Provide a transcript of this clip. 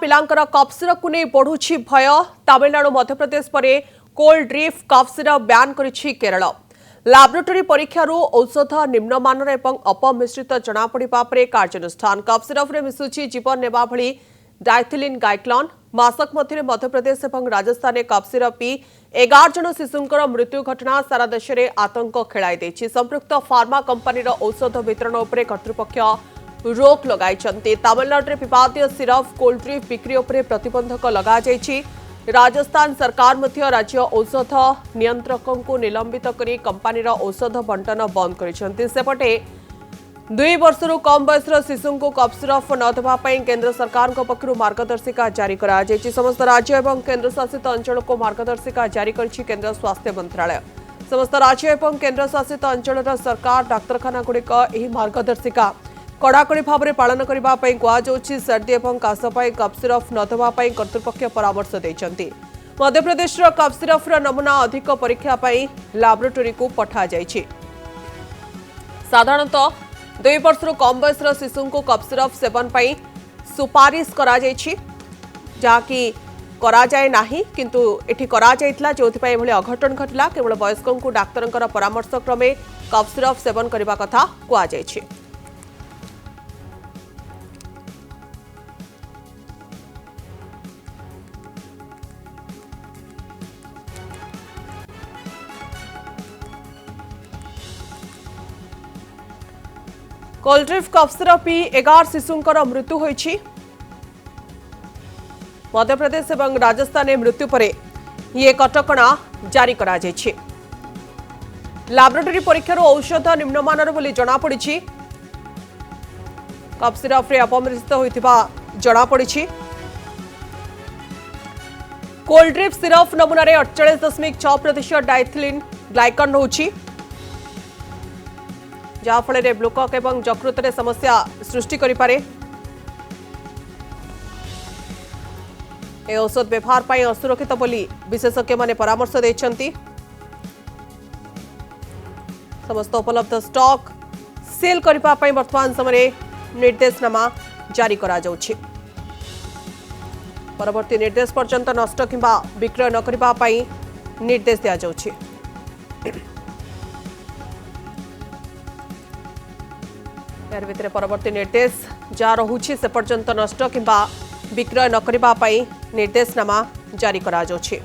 पिलांकर cough syrup को नहीं बढ़ुछि भय। तमिलनाडु मध्यप्रदेश पर कोल्ड ड्रिफ्ट कफ सिरप ब्यान करिछि केरल। लैबोरेटरी परीक्षार औषध निम्नमान एवं अपमिश्रित जनापड़ा पर कार्यानुष्ठान। कफ सिरप रे मिशुछि जीवन नेबा भली डाइथिलिन गाइक्लोन। मासक मध्य मध्यप्रदेश और राजस्थान कफ सिरप पी 11 जन शिशुंकर मृत्यु घटना सारा देश में आतंक खेलाई देछि। संपृक्त फार्मा कंपनीर औषध वितरण उपर कर्तृपक्ष रोक लगाई। तमिलनाडु में विवादीय सिरप कोल्ड ड्रिफ्ट बिक्री उपर प्रतिबंधक लगा जाइछि। राजस्थान सरकार मध्य राज्य औषध नियंत्रकों को निलंबित करी कंपनीर औषध बंटन बंद करिसेंति। सेपटे 2 वर्षरू कम बयसर शिशु को कफ सिरप न देवाई केंद्र सरकार पक्षर मार्गदर्शिका जारी करा जायछि। समस्त राज्य और केंद्र शासित अंचल को मार्गदर्शिका जारी करिछि केंद्र स्वास्थ्य मंत्रालय। समस्त राज्य और केंद्र शासित अंचल सरकार डाक्तखाना गुड़िक यह मार्गदर्शिका कड़ाकड़ी भाव में पालन करने कहुछि। सर्दी और काश कफ सिरप न देवाई कर्तृपक्ष परामर्श देइछन्ति। मध्यप्रदेश कफ सिरप नमूना अधिक परीक्षा लैबोरेटरी को पठा जाइछि। साधारणतः 2 वर्षरू कम बयसर शिशु को कफ सिरप सेवन पर सुपारिश करा जाइछि, जाकि करा जाए नाही, किंतु एठी करा जाइतला जोथिपाई एभली अघटन घटला। केवल वयस्कों को डाक्तरंकर परामर्श क्रमे कफ सिरप सेवन करबा कथा कुआ जाइछि। कोल्ड ड्रिफ्ट कफ सिरप पी 11 शिशुंकर मृत्यु होइछि। मध्यप्रदेश और राजस्थान मृत्यु पर ये कटकणा जारी करा जाइछि। लैबोरेटरी परीक्षार औषध निम्नमान बोली जनापड़ी। कफ सिरप रे अपमिश्रित होइतिबा जनापड़ी। कोल्ड ड्रिफ्ट सिरप नमूना 48.6% डाइथिलिन ग्लाइकन होछि, जहाँफल ब्लोकक एवं यकृत समस्या सृष्टि करिपारे। ए औषध व्यवहार पर असुरक्षित बोली विशेषज्ञ माने परामर्श देइछन्ति। समस्त उपलब्ध स्टॉक सेल करिपा पई वर्तमान समय निर्देशनामा जारी करा जाउछि। परवर्ती निर्देश पर्यंत नष्ट किंबा विक्रय न करिपा पई निर्देश दिया जाउछि। यार भितर परवर्ती निर्देश जा रहुछि से पर्यंत नष्ट किंबा विक्रय न करिबा पई निर्देशनामा जारी करा जाउछि।